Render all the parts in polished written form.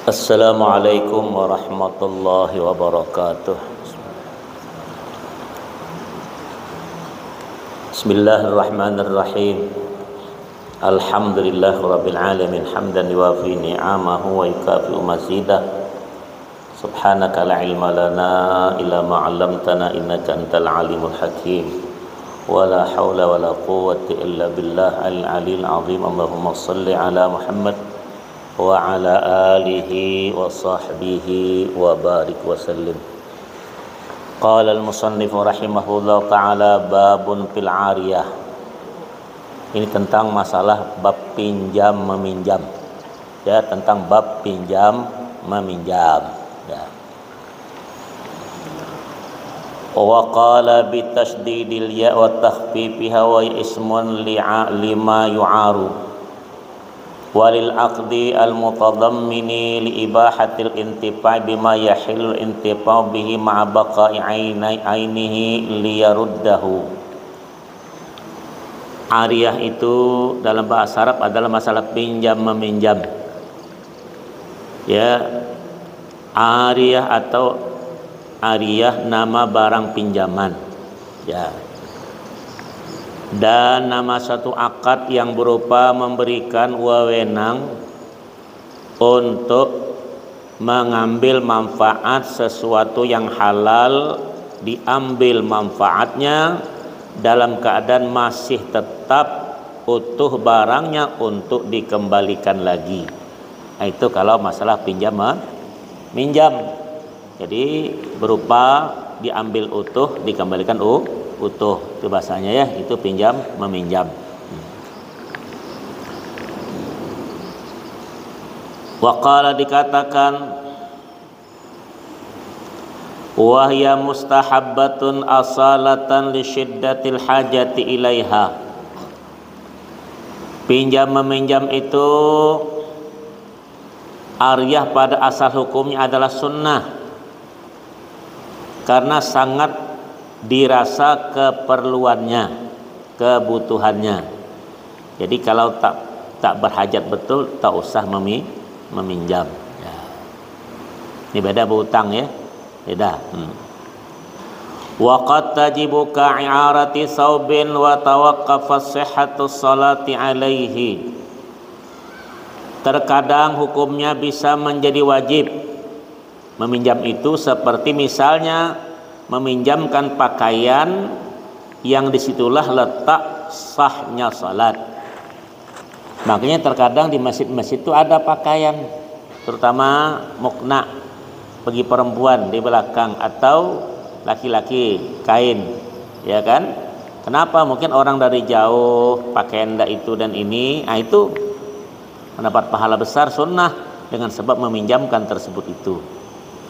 Assalamualaikum warahmatullahi wabarakatuh. Bismillahirrahmanirrahim. Alhamdulillah rabbil alamin hamdan yuwafi ni'amahu wa yukafi'u mazidah. Subhanaka la ilma lana illa ma 'allamtana innaka antal alimul hakim. Wa la haula wa la quwwata illa billah al-'aliyyil 'azim. Allahumma shalli ala Muhammad wa ala alihi wa sahbihi wa barik wa sallim. Qala al-musannif rahimahullah ta'ala babun fil 'ariyah. Ini tentang masalah bab pinjam meminjam. Ya, tentang bab pinjam meminjam. Ya. Wa qala bi tasdidil ya wa takhfifiha wa ismun lima yu'aru walil aqdi al mutadammini li ibahatil intifa' bima yahillu intifa' bihi ma'a baqa'i ainihi liyaruddahu. Ariyah itu dalam bahasa Arab adalah masalah pinjam meminjam. Ya, ariyah atau ariyah nama barang pinjaman. Ya. Dan nama satu akad yang berupa memberikan wewenang untuk mengambil manfaat sesuatu yang halal, diambil manfaatnya dalam keadaan masih tetap utuh barangnya untuk dikembalikan lagi. Nah, itu kalau masalah pinjam minjam. Jadi berupa diambil utuh, dikembalikan utuh, itu bahasanya ya, itu pinjam meminjam. Waqala dikatakan wahya mustahabbatun asalatan li syiddatil hajati ilaiha. Pinjam meminjam itu ariyah pada asal hukumnya adalah sunnah karena sangat dirasa keperluannya, kebutuhannya. Jadi kalau tak berhajat betul, tak usah meminjam. Ya. Ini beda berhutang ya, beda. Wa qad tajibu ka'iarati saubin wa tawaqqafas sihhatus salati alaihi. Terkadang hukumnya bisa menjadi wajib meminjam itu, seperti misalnya meminjamkan pakaian yang disitulah letak sahnya salat. Makanya terkadang di masjid-masjid itu ada pakaian, terutama mukna bagi perempuan di belakang atau laki-laki kain, ya kan? Kenapa? Mungkin orang dari jauh pakaian itu dan ini, nah itu mendapat pahala besar sunnah dengan sebab meminjamkan tersebut itu.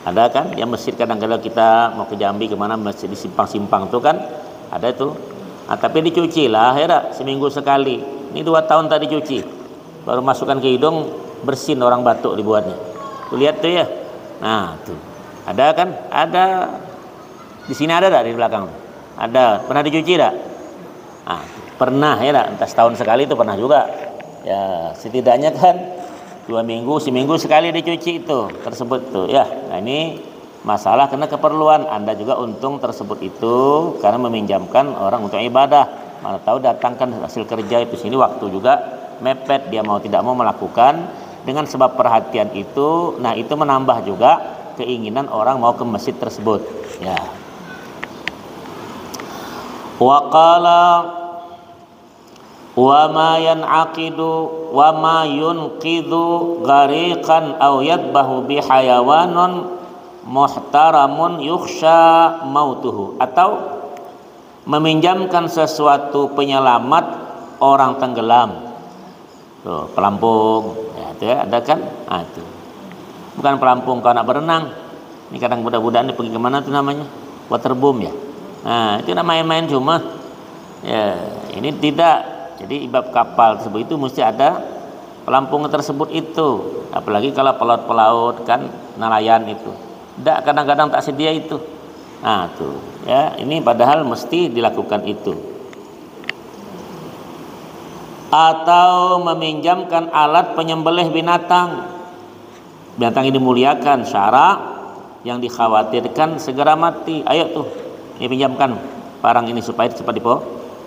Ada kan yang masjid kadang-kadang kita mau ke Jambi kemana, masjid di simpang-simpang tuh kan ada itu. Nah, tapi dicuci lah ya, seminggu sekali. Ini 2 tahun tak dicuci, baru masukkan ke hidung bersin, orang batuk dibuatnya. Tuh lihat tuh ya. Nah tuh ada kan, ada di sini ada tak di belakang? Ada. Pernah dicuci tak? Nah, pernah ya, entah setahun sekali itu pernah juga. Ya setidaknya kan 2 minggu, seminggu sekali dicuci itu tersebut tuh ya. Nah ini masalah karena keperluan Anda juga untung tersebut itu karena meminjamkan orang untuk ibadah. Mana tahu datangkan hasil kerja itu sini, waktu juga mepet, dia mau tidak mau melakukan dengan sebab perhatian itu. Nah itu menambah juga keinginan orang mau ke masjid tersebut ya. Waqala wa ma yan'aqidu wa ma yunqidhu ghariqan aw yadbahu bi hayawanun muhtaramun yukhsha mautuhu. Atau meminjamkan sesuatu penyelamat orang tenggelam. Tuh, pelampung ya, itu ya, ada kan? Ah, itu. Bukan pelampung kalau nak berenang. Ini kadang budak-budak ini pergi kemana tuh namanya? Waterboom ya. Nah, itu namanya main cuma. Ya, ini tidak. Jadi ibab kapal tersebut itu mesti ada pelampung tersebut itu. Apalagi kalau pelaut-pelaut kan, nelayan itu. Tidak, kadang-kadang tak sedia itu. Nah tuh ya, ini padahal mesti dilakukan itu. Atau meminjamkan alat penyembelih binatang. Binatang ini dimuliakan, syarak yang dikhawatirkan segera mati. Ayo tuh, dipinjamkan barang ini supaya cepat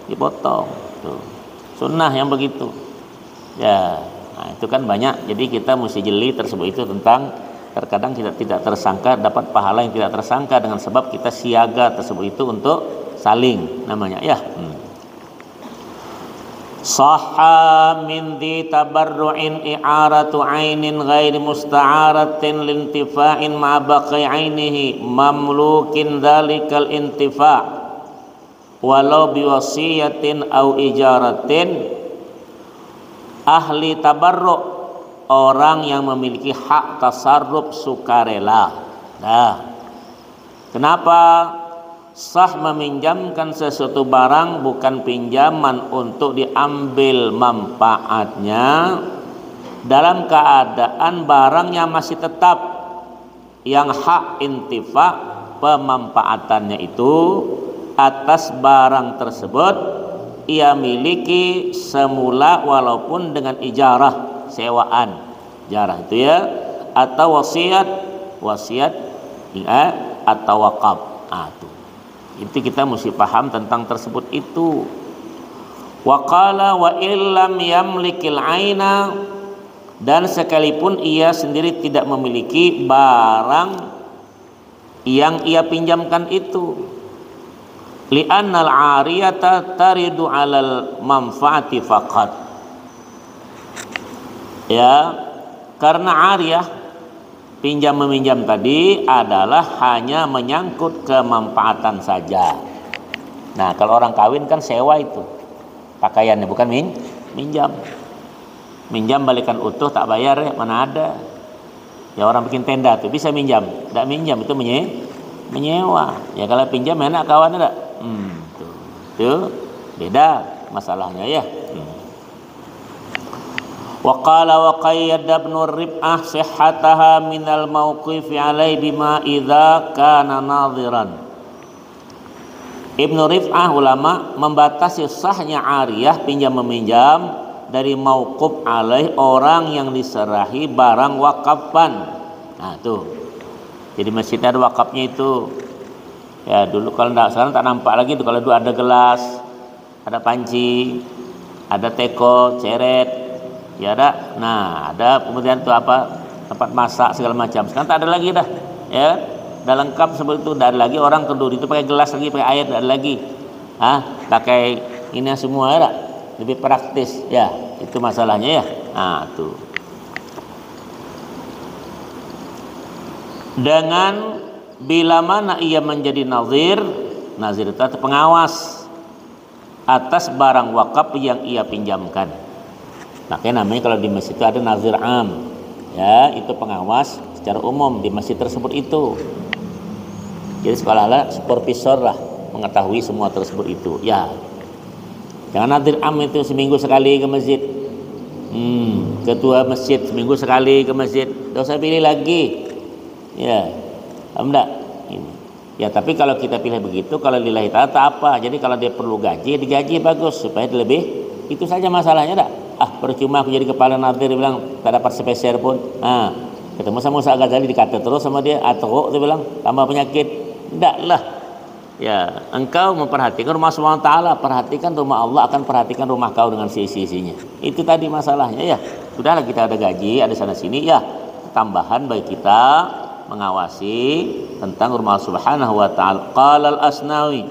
dipotong. Tuh. Sunnah yang begitu. Ya, nah itu kan banyak. Jadi kita mesti jeli tersebut itu tentang terkadang kita tidak tersangka dapat pahala yang tidak tersangka dengan sebab kita siaga tersebut itu untuk saling namanya ya. Sahha min di tabarru'in i'aratu 'ainin ghairi musta'aratin lintifa'in ma baqi 'ainihi mamlukin dzalikal intifa' walau biwasiyatin au ijaratin. Ahli tabarru' orang yang memiliki hak tasarruf sukarela. Nah, kenapa sah meminjamkan sesuatu barang bukan pinjaman untuk diambil manfaatnya dalam keadaan barangnya masih tetap yang hak intifa pemanfaatannya itu atas barang tersebut ia miliki semula walaupun dengan ijarah sewaan ijarah itu ya atau wasiat atau wakaf. Itu kita mesti paham tentang tersebut itu. Wa qala wa illam yamlikil aina, dan sekalipun ia sendiri tidak memiliki barang yang ia pinjamkan itu. Li'annal 'ariyata taridu 'alal manfaati faqat. Ya, karena 'ariyah pinjam meminjam tadi adalah hanya menyangkut kemanfaatan saja. Nah, kalau orang kawin kan sewa itu pakaiannya, bukan minjam. Minjam balikan utuh tak bayar ya, mana ada. Ya orang bikin tenda tuh bisa minjam, tidak minjam itu menyewa. Ya kalau pinjam enak kawan enggak? Tuh beda masalahnya ya. Wa qala wa qayyada ibn Rib'ah sihhataha minal mauqifi alai bima idza kana nadhiran. Ibn Rib'ah ulama membatasi sahnya ariyah pinjam meminjam dari mauquf alaih orang yang diserahi barang wakafan. Nah tuh. Jadi masjid ada wakafnya itu. Ya dulu kalau enggak sekarang tak nampak lagi tuh, kalau dulu ada gelas, ada panci, ada teko, ceret. Ya ada, nah ada kemudian itu apa tempat masak segala macam. Sekarang tak ada lagi dah, ya dah lengkap seperti itu. Dah ada lagi orang kedua itu pakai gelas lagi, pakai air, dah ada lagi. Pakai ini semua ya, lebih praktis ya. Itu masalahnya ya. Nah tuh. Dengan bila mana ia menjadi nazir itu pengawas atas barang wakaf yang ia pinjamkan. Makanya namanya kalau di masjid itu ada nazir am, ya itu pengawas secara umum di masjid tersebut itu. Jadi sekolah supervisor lah mengetahui semua tersebut itu. Ya, jangan nazir am itu seminggu sekali ke masjid. Ketua masjid seminggu sekali ke masjid, tidak usah pilih lagi. Ya, paham tak? Ini. Ya tapi kalau kita pilih begitu, kalau lillahi ta'ala tak apa. Jadi kalau dia perlu gaji, digaji bagus supaya lebih. Itu saja masalahnya tak? Percuma aku jadi kepala nazir, bilang tak dapat sepeser pun. Ketemu sama Ustaz Ghazali dikata terus sama dia, atau dia bilang tambah penyakit. Tidak lah. Ya, engkau memperhatikan rumah SWT, perhatikan rumah Allah akan perhatikan rumah kau dengan sisi-sisinya. Itu tadi masalahnya ya. Sudahlah kita ada gaji, ada sana sini ya. Tambahan bagi kita mengawasi tentang rumah Subhanahu wa ta'ala. Qala al-Asnawi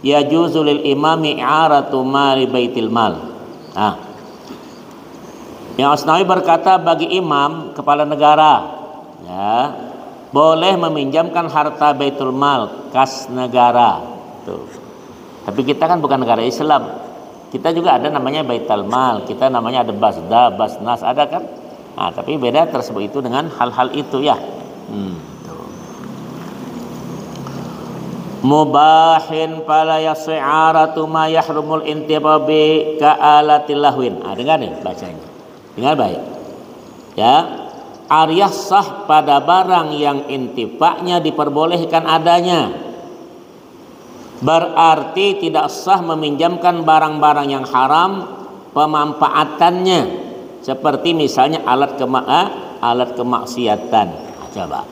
yajuzu lil imami i'aratu mali baitil mal. Yang Asnawi berkata bagi imam kepala negara ya boleh meminjamkan harta baitul mal kas negara. Tuh. Tapi kita kan bukan negara Islam. Kita juga ada namanya baitul mal, kita namanya ada basda, basnas ada kan? Tapi beda tersebut itu dengan hal-hal itu ya. Mubahin fala yas'aratu ma yahrumul intibabi ka'alatil lahwin. Dengar nih bacanya. Dengar baik. Ya, ariyah sah pada barang yang intifaknya diperbolehkan adanya. Berarti tidak sah meminjamkan barang-barang yang haram pemanfaatannya. Seperti misalnya alat kemaksiatan. Nah, coba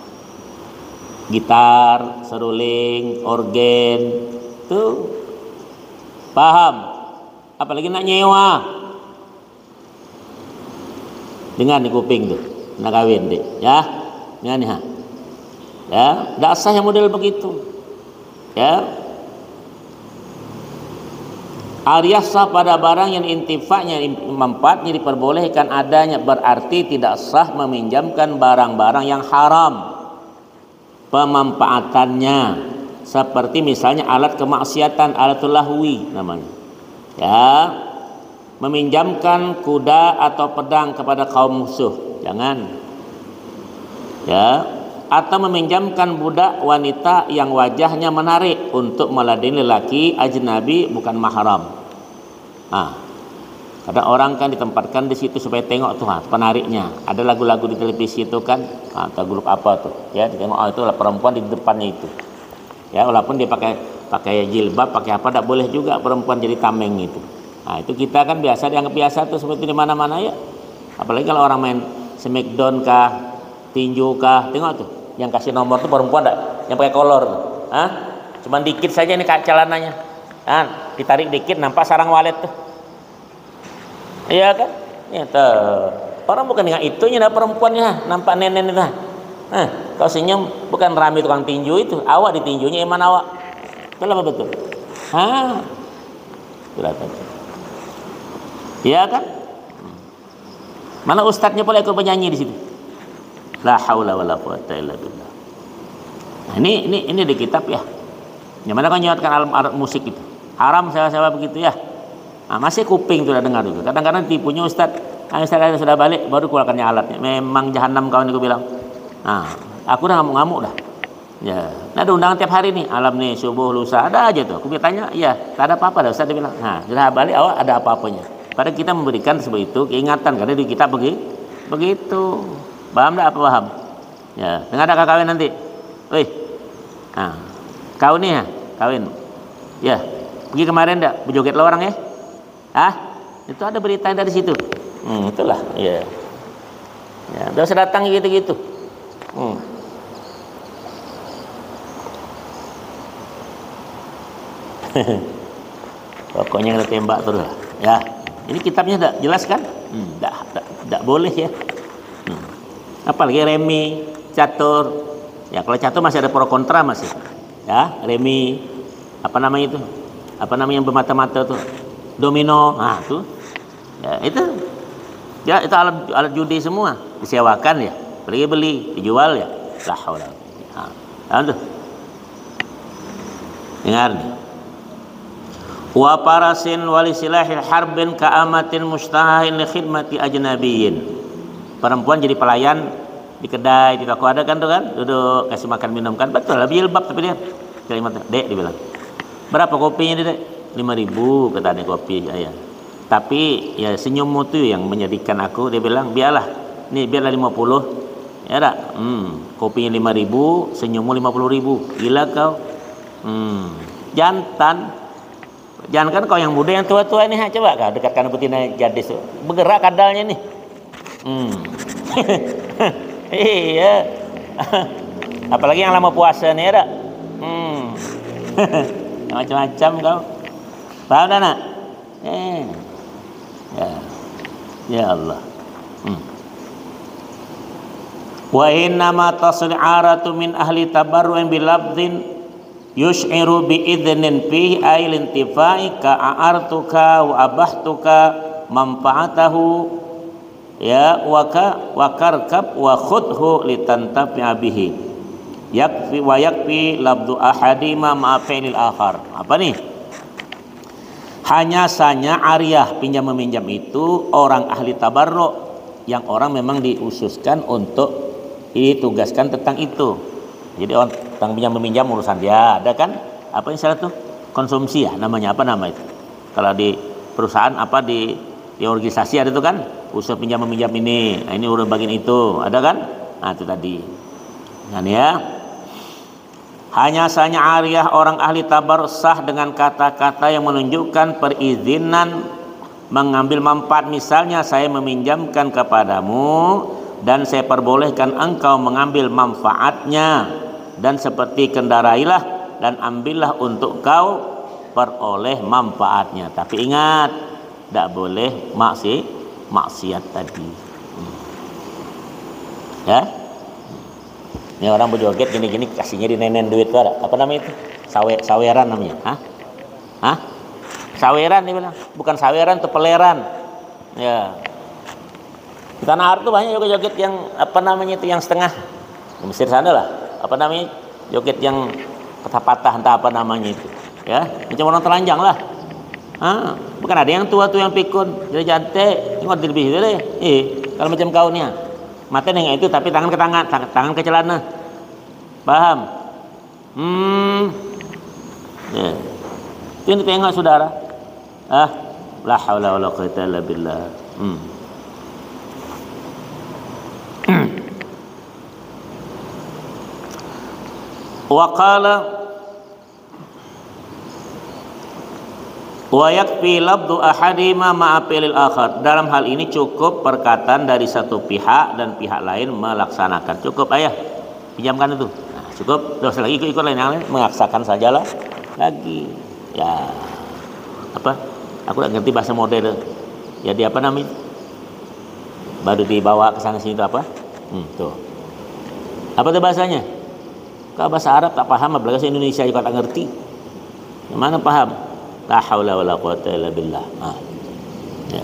gitar, seruling, organ, tuh paham. Apalagi nak nyewa, dengar di kuping tuh, nak kawin deh, ya, dengar nih, ya, tidak sah yang model begitu, ya. Ariyah sah pada barang yang intifaknya, manfaatnya diperbolehkan adanya, berarti tidak sah meminjamkan barang-barang yang haram pemanfaatannya, seperti misalnya alat kemaksiatan, alatul lahwi namanya, ya, meminjamkan kuda atau pedang kepada kaum musuh, jangan, ya, atau meminjamkan budak wanita yang wajahnya menarik untuk meladeni lelaki ajnabi bukan mahram. Kadang orang kan ditempatkan di situ supaya tengok tuh penariknya. Ada lagu-lagu di televisi itu kan, atau grup apa tuh, ya, tengok itu lah perempuan di depannya itu. Ya, walaupun dia pakai jilbab, pakai apa, tidak boleh juga perempuan jadi tameng itu. Itu kita kan biasa dianggap biasa tuh seperti di mana-mana ya. Apalagi kalau orang main smackdown kah, tinju kah, tengok tuh. Yang kasih nomor tuh perempuan enggak? Yang pakai kolor tuh. Cuman dikit saja nih celananya. Ditarik dikit nampak sarang walet tuh. Iya kan? Ya tuh. Orang bukan dengan itunya dah perempuannya, nampak nenek itu. Kau senyum bukan rame tukang tinju itu, awak ditinjunya iman awak. Betul apa betul? Iya kan? Mana ustadznya pula ikut penyanyi di situ. La haula wala quwata illa billah. Nah, ini di kitab ya. Yang mana kan nyewakan alat musik itu. Haram saya begitu ya. Masih kuping sudah dengar juga. Kadang-kadang tipunya ustaz. Ustaz sudah balik baru keluarkannya alatnya. Memang jahanam kawan aku bilang. Aku udah ngamuk-ngamuk dah. Ya, ada undangan tiap hari nih, alam nih subuh lusa ada aja tuh. Aku bertanya, iya, tak ada apa-apa dah ustaz, dia bilang. Sudah balik awak ada apa-apanya. Padahal kita memberikan seperti itu keingatan karena di kitab begitu. Paham tak apa paham? Ya, dengar tak kawin nanti? Wih, kau nih ya, kawin. Ya, pergi kemarin tak berjoget lo orang ya? Itu ada berita dari situ. Itulah, ya. Ya, udah usah datang gitu-gitu. Pokoknya kita tembak terus. Ya, ini kitabnya tak jelas kan? Tak boleh ya. Apalagi remi, catur. Ya kalau catur masih ada pro kontra masih. Ya, remi, apa namanya itu? Apa namanya yang bermata-mata tuh? Domino. Tuh. Ya, itu. Ya, itu alat judi semua. Disewakan ya. Beli, dijual ya. La haula. Tuh. Dengar nih. Wa parasin walisilahil harbin ka'amatin mustahahin li khidmati ajnabiyyin. Perempuan jadi pelayan di kedai, di toko ada kan tuh kan, duduk kasih makan minum kan, betul lah jilbab tapi dia kalimat dek dibilang berapa kopinya dek 5.000 kata adek kopi ya. Tapi ya senyummu tuh yang menjadikan aku, dia bilang biarlah nih biarlah 50 ya tak, kopinya 5.000 senyummu 50.000, gila kau. Jangan kan kau yang muda, yang tua-tua ini coba kau dekatkan betina gadis bergerak kadalnya nih. Iya. Apalagi yang lama puasa nih ada. Macam-macam kau. Paham tak nak? Ya Allah. Wa innama tasri'aratu min ahli tabarru'in bilabdin yush'iru bi idnin fihi ay lintifai ka a'artuka wa abahtuka manfaatahu ya wa karkab wa khudhu litantafi'a bihi yakfi labdu ahadima ma'afilil akhar. Apa nih? Hanya saja ariyah pinjam meminjam itu orang ahli tabarruk, yang orang memang diususkan untuk ditugaskan tentang itu. Jadi orang pinjam meminjam urusan dia ada kan, apa istilah tuh, konsumsi ya namanya, apa nama itu kalau di perusahaan, apa di organisasi ada tuh kan, usaha pinjam meminjam ini, ini urus bagian itu ada kan, itu tadi kan ya. Hanya saja ariyah orang ahli tabarruk sah dengan kata-kata yang menunjukkan perizinan mengambil manfaat. Misalnya saya meminjamkan kepadamu dan saya perbolehkan engkau mengambil manfaatnya, dan seperti kendarailah dan ambillah untuk kau peroleh manfaatnya. Tapi ingat, tidak boleh maksiat tadi. Ya, ini orang berjoget gini-gini kasihnya di nenen duit tuh ada. Apa namanya itu? Saweran namanya. Hah? Saweran dia bilang, bukan saweran, itu peleran. Ya. Di tanah Arab tuh banyak joget-joget yang apa namanya itu, yang setengah. Di Mesir sana lah. Apa namanya? Joget yang patah-patah entah apa namanya itu. Ya, macam orang telanjang lah. Bukan ada yang tua tuh yang pikun, jadi jantai, tengok lebih itu deh. Kalau macam kau nih, mata nengok itu tapi tangan ke tangan, tangan ke celana. Paham? Ya. Itu tengok saudara. La haula wala quwwata illa billah. Wa qala wa yakfi labdu ahadima ma'apilil akhar. Dalam hal ini cukup perkataan dari satu pihak dan pihak lain melaksanakan. Cukup ayah, pinjamkan itu. Nah, cukup. Terus lagi ikut lain yang lain mengaksakan sajalah lagi. Ya, apa? Aku tak ngerti bahasa modern. Jadi apa namanya? Baru dibawa ke sana sini itu apa? Tuh. Apa tuh bahasanya? Kalau bahasa Arab tak paham, bahasa Indonesia juga tak ngerti. Yang mana paham? La haula wala quwwata illa billah. Ya.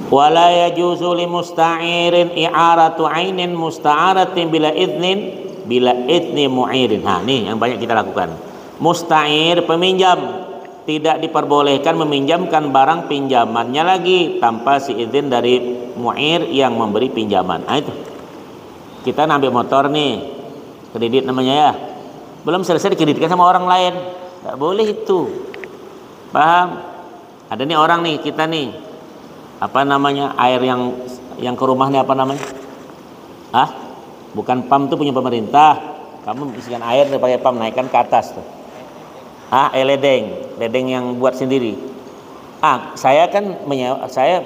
Wala yajuzu li musta'irin i'aratu 'ainin musta'aratin bila idzni mu'irin. Nih yang banyak kita lakukan. Musta'ir, peminjam, tidak diperbolehkan meminjamkan barang pinjamannya lagi tanpa si izin dari mu'ir yang memberi pinjaman. Itu. Kita ambil motor nih, kredit namanya ya. Belum selesai dikreditkan sama orang lain. Tak boleh itu. Paham? Ada nih orang nih, kita nih. Apa namanya? Air yang ke rumahnya apa namanya? Bukan PAM tuh punya pemerintah. Kamu isikan air pakai PAM, naikkan ke atas tuh. Ledeng yang buat sendiri. Saya kan saya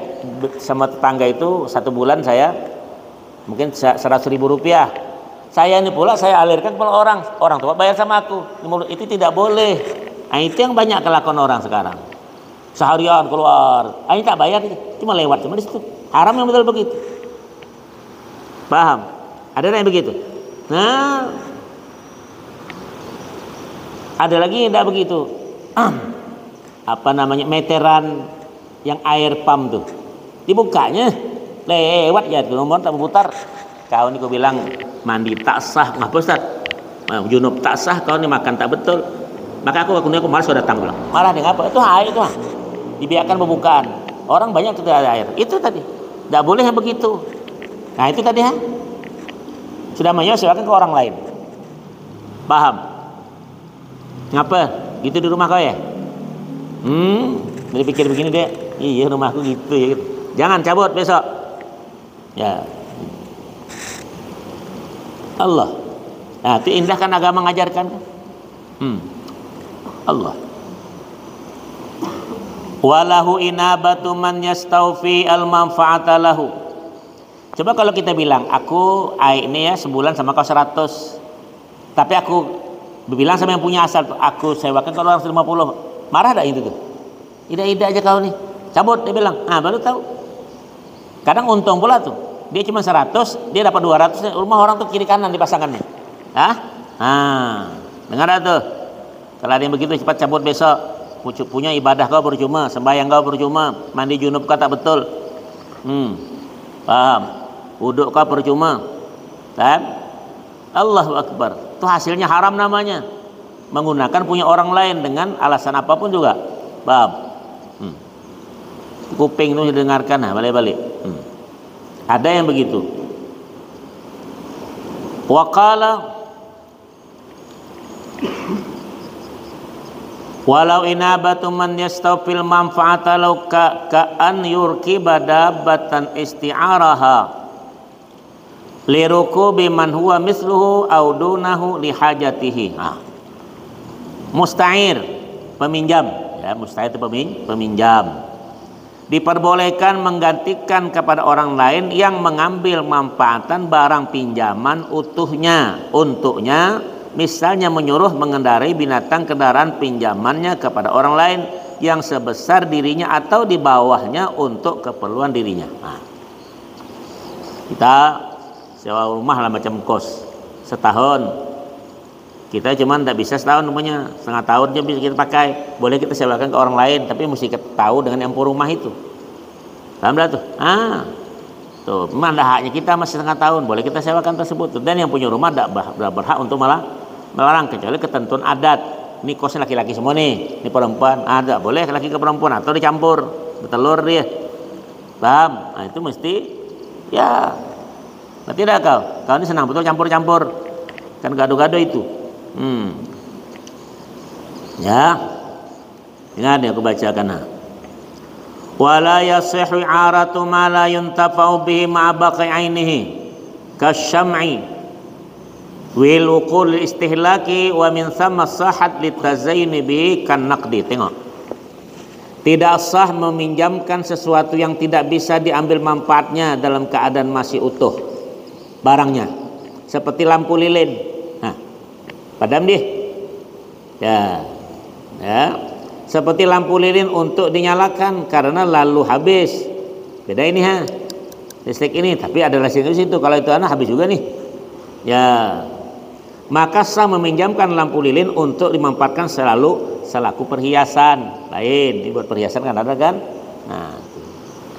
sama tetangga itu satu bulan saya mungkin 100.000 rupiah. Saya ini pula saya alirkan kepada orang tua bayar sama aku. Itu tidak boleh. Itu yang banyak kelakuan orang sekarang. Seharian keluar, ini tak bayar, cuma lewat cuma di situ. Haram yang betul begitu. Paham? Ada yang begitu. Nah, ada lagi yang tidak begitu. Apa namanya, meteran yang air pam tuh dibukanya lewat ya, nomor tak berputar. Kau ini kau bilang mandi tak sah, ngapa Ustaz? Junub tak sah, kau ini makan tak betul. Maka aku malas sudah datang pulang. Marah dengan apa? Itu air itu dibiarkan pembukaan. Orang banyak tidak ada air. Itu tadi. Tidak boleh yang begitu. Nah itu tadi sudah menyesuaikan ke orang lain. Paham? Ngapa? Gitu di rumah kau ya? Jadi pikir begini deh. Iya rumahku gitu ya. Gitu. Jangan cabut besok. Ya. Allah. Nah, itu indah kan agama mengajarkan. Allah. Walahu inabatu man yastawfi al-manfa'ata lahu. Coba kalau kita bilang, aku ini ya sebulan sama kau 100. Tapi aku bilang sama yang punya asal, aku sewakan kalau orang 50. Marah tak itu tuh? Ida-ida aja kau nih. Cabut dia bilang. Baru tahu. Kadang untung pula tuh. Dia cuma 100, dia dapat 200, rumah orang tuh kiri kanan dipasangannya. Dengar tuh. Kalau ada yang begitu cepat cabut besok. Punya ibadah kau percuma, sembahyang kau percuma, mandi junub kau tak betul. Paham? Wuduk kau percuma. Paham? Allahu Akbar. Itu hasilnya haram namanya. Menggunakan punya orang lain dengan alasan apapun juga. Paham? Kuping itu didengarkan, balik-balik. Ada yang begitu. Waqala walau inabatu man yastawfil manfa'ata law ka'an yurkiba dabbatan isti'araha lirukubi man huwa misluhu aw dunahu lihajatihi. Musta'ir, peminjam ya, musta'ir itu peminjam. diperbolehkan menggantikan kepada orang lain yang mengambil manfaatan barang pinjaman utuhnya untuknya, misalnya menyuruh mengendarai binatang kendaraan pinjamannya kepada orang lain yang sebesar dirinya atau di bawahnya untuk keperluan dirinya. Nah, kita sewa rumah lah macam kos setahun, kita cuma tidak bisa setahun namanya, setengah tahun aja bisa kita pakai, boleh kita sewakan ke orang lain, tapi mesti kita tahu dengan yang punya rumah itu. Paham dah tuh? Tuh, memang ada haknya kita masih setengah tahun, boleh kita sewakan tersebut. Dan yang punya rumah tidak berhak untuk malah melarang, kecuali ketentuan adat. Ini kosnya laki-laki semua nih, ini perempuan, ada boleh laki ke perempuan atau dicampur, bertelur dia. Paham? Nah, itu mesti ya. Nah, tidak kau ini senang betul campur-campur, kan gado-gado itu. Ya, ingat ya, aku bacakan. Wala yasihhu i'aratu ma la yuntafa'u bihi ma'a baqi 'ainihi kasyam'i wil uqul istihlaki wa min thamma sahat litazayyuni bihi kan naqdi. Tengok, tidak sah meminjamkan sesuatu yang tidak bisa diambil manfaatnya dalam keadaan masih utuh barangnya, seperti lampu lilin. Padam dia, ya, seperti lampu lilin untuk dinyalakan karena lalu habis. Beda ini listrik ini, tapi ada listrik di situ. Kalau itu habis juga nih, ya. Maka sah meminjamkan lampu lilin untuk dimanfaatkan selaku perhiasan. Lain, dibuat perhiasan kan ada kan. Nah,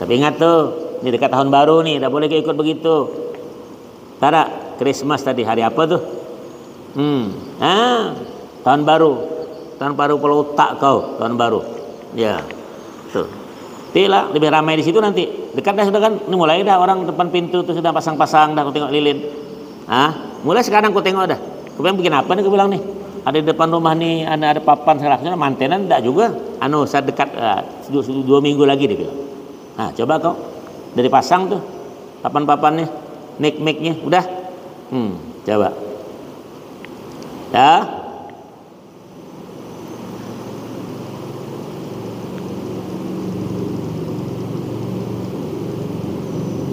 tapi ingat tuh, ini dekat tahun baru nih, tidak boleh ikut begitu. Tara, Christmas tadi hari apa tuh? Tahun baru pulau tak kau tahun baru, ya tuh. Tidak lebih ramai di situ nanti. Dekat dah sudah kan, ini mulai dah orang depan pintu tuh sudah pasang-pasang dah. Aku tengok lilin. Mulai sekarang aku tengok dah. Aku bikin apa nih? Aku bilang nih, ada di depan rumah nih, ada papan selasnya, mantenan tidak juga. Saya dekat 2 minggu lagi dia bilang. Coba kau dari pasang tuh papan-papannya, nik-miknya, udah. Coba. Ya,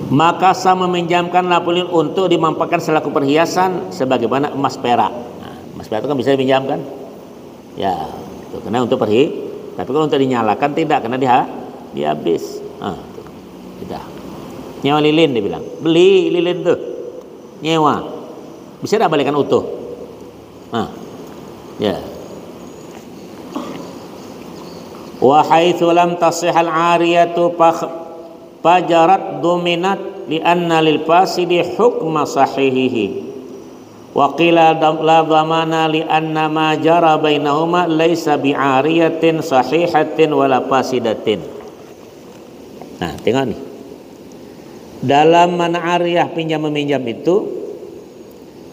maka sah meminjamkan lampu lilin untuk dimanfaatkan selaku perhiasan sebagaimana emas perak. Emas perak itu kan bisa dipinjamkan, ya, itu karena untuk tapi kalau untuk dinyalakan tidak, karena dia habis. Tidak. Nyewa lilin dia bilang, beli lilin tuh, nyewa, bisa tidak balikan utuh. Ya. Wa haitsu lam tasihal 'ariyatu fajarat dominat li anna lil fasidi hukma sahihihi wa qila la dhamana li anna ma jara bainahuma laisa bi'ariyatin sahihatin wala fasidatin. Nah, tengok nih. Dalam man'ariyah pinjam meminjam itu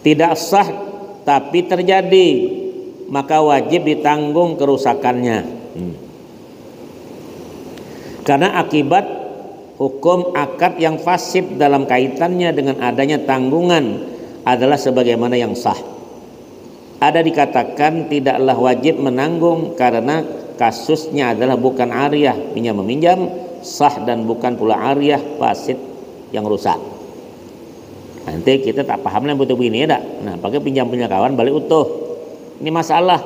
tidak sah tapi terjadi, maka wajib ditanggung kerusakannya. Karena akibat hukum akad yang fasid dalam kaitannya dengan adanya tanggungan adalah sebagaimana yang sah. Ada dikatakan tidaklah wajib menanggung karena kasusnya adalah bukan ariyah pinjam meminjam sah dan bukan pula ariyah fasid yang rusak. Nanti kita tak paham lah butuh begini ya tak? Nah, pakai pinjam punya kawan balik utuh. Ini masalah.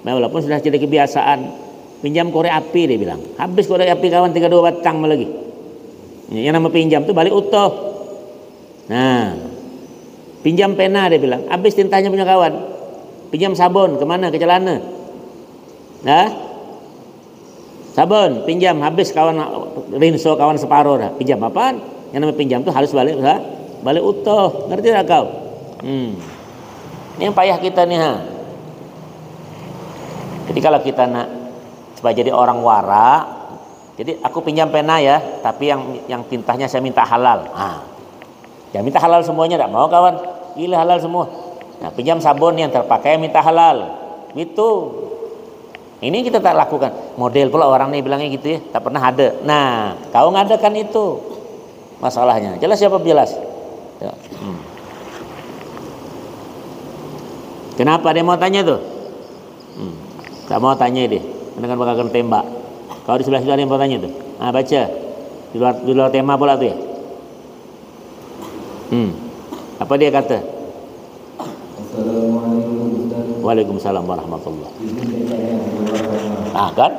Nah, walaupun sudah jadi kebiasaan. Pinjam korek api dia bilang. Habis korek api kawan 32 batang lagi. Yang nama pinjam tuh balik utuh. Nah, pinjam pena dia bilang. Habis tintanya punya kawan. Pinjam sabun kemana? Ke celana. Nah, sabun pinjam habis kawan rinso kawan separuh dah. Pinjam apaan? Yang nama pinjam tuh harus balik utuh, ngerti tak kau? Ini yang payah kita nih Jadi kalau kita nak supaya jadi orang wara, jadi aku pinjam pena ya, tapi yang tintanya saya minta halal. Ya minta halal semuanya, tak mau kawan? Gila halal semua. Nah, pinjam sabun yang terpakai minta halal. Itu. Ini kita tak lakukan. Model pula orang nih bilangnya gitu ya, tak pernah ada. Nah, kau ngadakan itu masalahnya. Jelas siapa jelas? Kenapa dia mau tanya tuh? Tak mau tanya dia, dengan bakal tembak. Kalau di sebelah situ ada yang mau tanya tuh. Nah, baca. Di luar tema pula tuh ya. Apa dia kata? Assalamualaikum Ustaz. Waalaikumsalam warahmatullahi. Nah kan,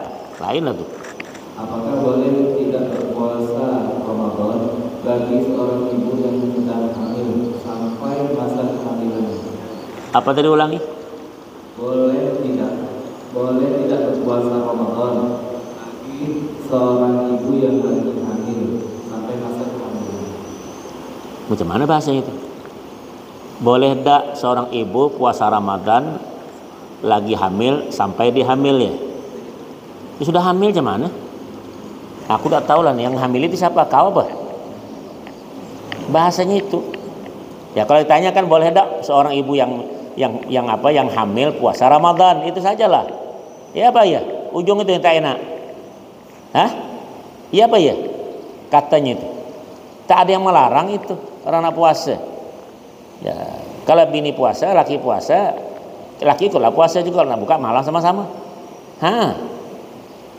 lain lah tuh. Apakah boleh tidak berpuasa Ramadan bagi seorang ibu yang sedang hamil sampai masa kehamilannya? Apa tadi ulangi? Boleh tidak berpuasa Ramadan bagi seorang ibu yang lagi hamil sampai masa kehamilannya? Macam mana bahasanya itu? Boleh tak seorang ibu puasa Ramadan lagi hamil sampai dihamil ya? Dia sudah hamil macam mana? Aku tak tahu lah nih, yang hamil itu siapa? Kau apa? Bahasanya itu. Ya kalau ditanyakan boleh tak seorang ibu yang hamil puasa Ramadan, itu sajalah. Ya apa ya? Ujung itu yang tak enak. Hah? Iya apa ya? Katanya itu. Tak ada yang melarang itu orang nak puasa. Ya, kalau bini puasa, laki puasa, laki ikutlah puasa juga, nak buka malam sama-sama.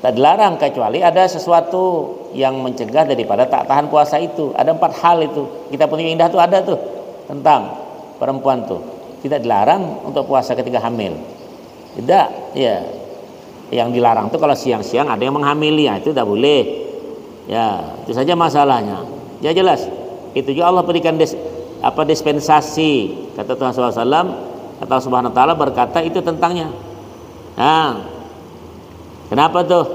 Tak dilarang kecuali ada sesuatu yang mencegah daripada tak tahan puasa itu. Ada 4 hal itu. Kita punya indah tuh ada tuh tentang perempuan tuh. Tidak dilarang untuk puasa ketika hamil. Tidak, ya. Yang dilarang tuh kalau siang-siang ada yang menghamili, ya, itu tidak boleh. Ya, itu saja masalahnya. Ya jelas. Itu juga Allah berikan dispensasi, kata Tuhan SAW, kata Allah Subhanahu Wa Taala berkata itu tentangnya. Nah, kenapa tuh?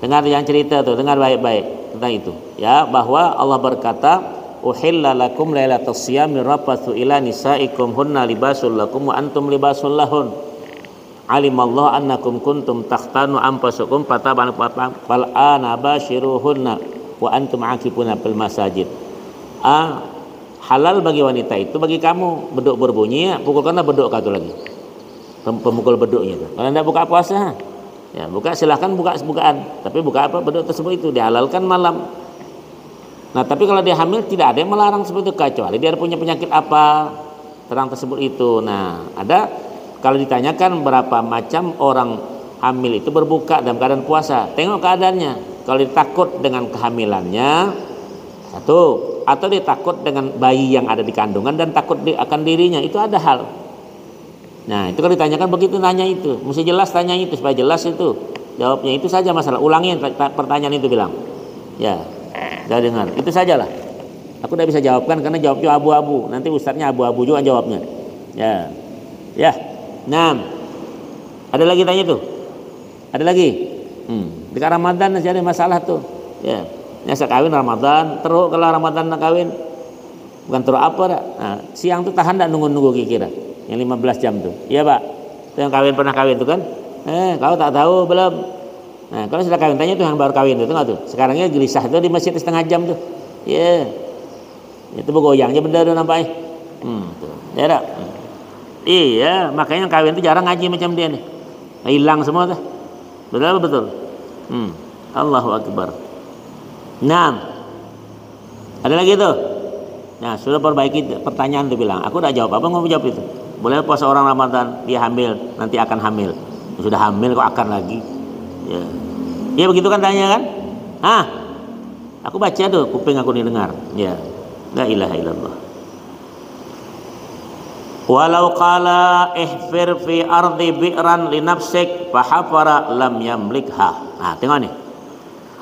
Dengar yang cerita tuh, dengar baik-baik tentang itu. Ya, bahwa Allah berkata, "Uhilla lakum lailatas siyami rafathu ila nisaikum hunna libasul lakum wa antum libasul lahun. Alimallahu annakum kuntum takhtanu anfusakum fatabana fal ana bashiruhunna wa antum aqifuna fil masajid." Halal bagi wanita itu bagi kamu. Beduk berbunyi, ya, pukulkanlah beduk kau lagi. Pemukul beduknya itu. Kalau tidak buka puasa, ya buka, silahkan bukaan. Tapi buka apa? Beduk tersebut itu dihalalkan malam. Nah, tapi kalau dia hamil tidak ada yang melarang seperti itu kecuali dia punya penyakit apa terang tersebut itu. Nah, ada kalau ditanyakan berapa macam orang hamil itu berbuka dalam keadaan puasa. Tengok keadaannya. Kalau dia takut dengan kehamilannya, satu, atau dia takut dengan bayi yang ada di kandungan dan takut akan dirinya, itu ada hal. Nah, itu kalau ditanyakan begitu nanya itu, mesti jelas tanya itu supaya jelas itu. Jawabnya itu saja masalah. Ulangi pertanyaan itu bilang. Ya, sudah dengar. Itu sajalah. Aku tidak bisa jawabkan karena jawabnya abu-abu. Nanti ustadznya abu-abu juga jawabnya. Ya. Ya. Nah. Ada lagi tanya tuh? Ada lagi? Dekat Ramadan masih ada masalah tuh. Ya. Nyasa kawin Ramadan, terus kalau Ramadan nak kawin bukan terus apa dah. Nah, siang tuh tahan tak nunggu-nunggu kira-kira yang 15 jam tuh. Iya, Pak. Itu yang kawin pernah kawin tuh kan? Kau tak tahu belum? Nah, kalau sudah kawin tanya tuh yang baru kawin tuh, tengok tuh. Sekarangnya gelisah tuh di masjid setengah jam tuh. Iya. Itu bergoyangnya benda tuh nampaknya. Tuh. Ya tak? Iya, makanya yang kawin tuh jarang ngaji macam dia nih. Hilang semua tuh. Betul. Allahu Akbar. Nah, ada lagi tuh. Nah, sudah perbaiki pertanyaan tuh bilang. Aku udah jawab apa mau jawab itu. Boleh puasa orang Ramadan dia hamil, nanti akan hamil. Sudah hamil kok akan lagi. Ya. Ya begitu kan tanya kan? Aku baca tuh, kuping aku nih dengar. Ya. La ilaha illallah. Walau qala ihfir fi ardi bi'ran li nafsik fa hafara lam yamlikha. Nah, tengok nih.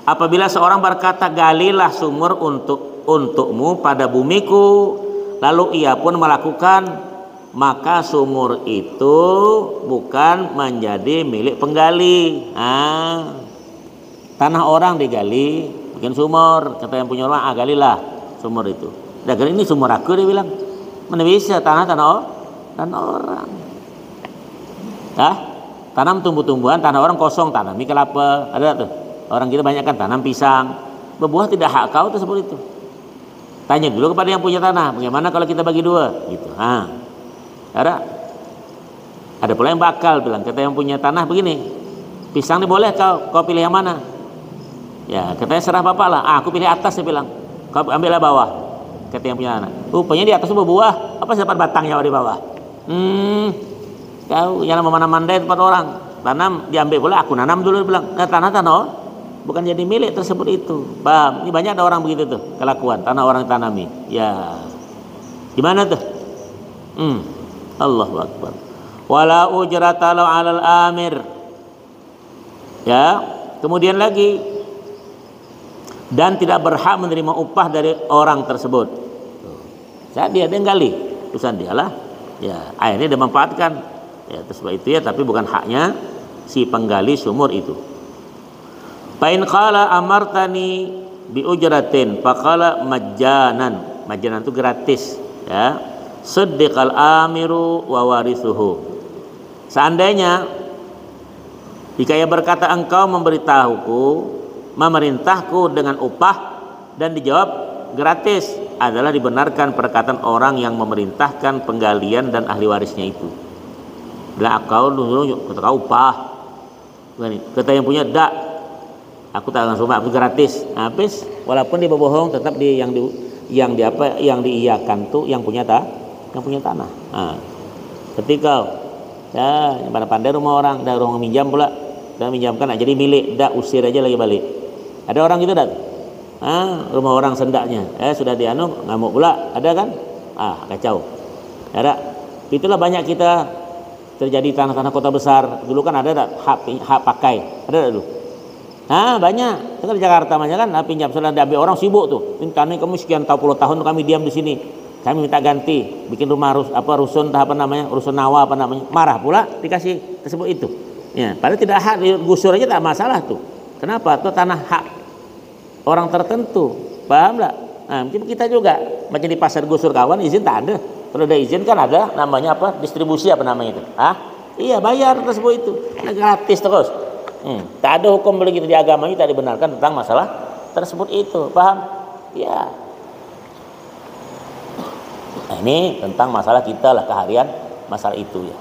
Apabila seorang berkata galilah sumur untukmu pada bumiku, lalu ia pun melakukan, maka sumur itu bukan menjadi milik penggali. Tanah orang digali, bikin sumur, kata yang punya rumah, galilah sumur itu. Dah ini sumur aku, dia bilang. Mana bisa tanah orang. Tanam tumbuh-tumbuhan, tanah orang kosong, tanami kelapa, ada tuh. Orang kita banyak kan tanam pisang, berbuah tidak hak kau tersebut itu. Tanya dulu kepada yang punya tanah, bagaimana kalau kita bagi dua, gitu. Ada pula yang bakal bilang, kata yang punya tanah begini, pisang ini boleh kau pilih yang mana? Ya, katanya serah bapak lah. Aku pilih atas, dia bilang. Kau ambillah bawah, kata yang punya tanah. Rupanya di atas itu berbuah, apa dapat batangnya di bawah? Kau jangan memandai tempat orang. Tanam diambil pula, aku nanam dulu, dia bilang. Tanah. bukan jadi milik tersebut itu. Paham? Ini banyak ada orang begitu tuh kelakuan, tanah orang tanami. Ya. Gimana tuh? Allahu Akbar. Wala ujrata 'alal amir. Ya, kemudian lagi dan tidak berhak menerima upah dari orang tersebut. Saat dia gali, urusan dialah. Ya, akhirnya dia memanfaatkan. Ya, tersebut itu ya, tapi bukan haknya si penggali sumur itu. Pain qala amartani bi ujratin faqala majjanan. Majjanan itu gratis, ya. Siddiqal amiru wa warithuhu. Seandainya jika ia berkata engkau memerintahku dengan upah dan dijawab gratis, adalah dibenarkan perkataan orang yang memerintahkan penggalian dan ahli warisnya itu. Bila kau dulu kata upah, kata yang punya dak, aku tak langsung aku gratis. Habis walaupun dia berbohong tetap yang diiyakan tuh yang punya tanah. Ketika ya pada pandai rumah orang, ada orang minjam pula, dan minjamkan jadi milik, dak usir aja lagi balik. Ada orang gitu dak? Rumah orang sendaknya, sudah dianu ngamuk pula, ada kan? Kacau. Ada. Itulah banyak kita terjadi tanah-tanah kota besar. Dulu kan ada hak pakai, ada dulu. Banyak. Kita di Jakarta banyak kan, pinjam sudah diambil orang sibuk tuh. Ini tanah kamu sekian puluh tahun kami diam di sini. Kami minta ganti, bikin rumah rusun rusun nawa marah pula dikasih tersebut itu. Ya, padahal tidak hak, digusur aja tak masalah tuh. Kenapa? Itu tanah hak orang tertentu. Paham enggak? Mungkin kita juga macam di pasar gusur kawan izin tak ada. Kalau ada izin kan ada namanya apa? Distribusi apa namanya itu? Iya, bayar tersebut itu. Gratis terus. Tak ada hukum begitu di agama ini, tak dibenarkan tentang masalah tersebut itu. Paham? Ya. Nah, ini tentang masalah kita lah, keharian masalah itu ya.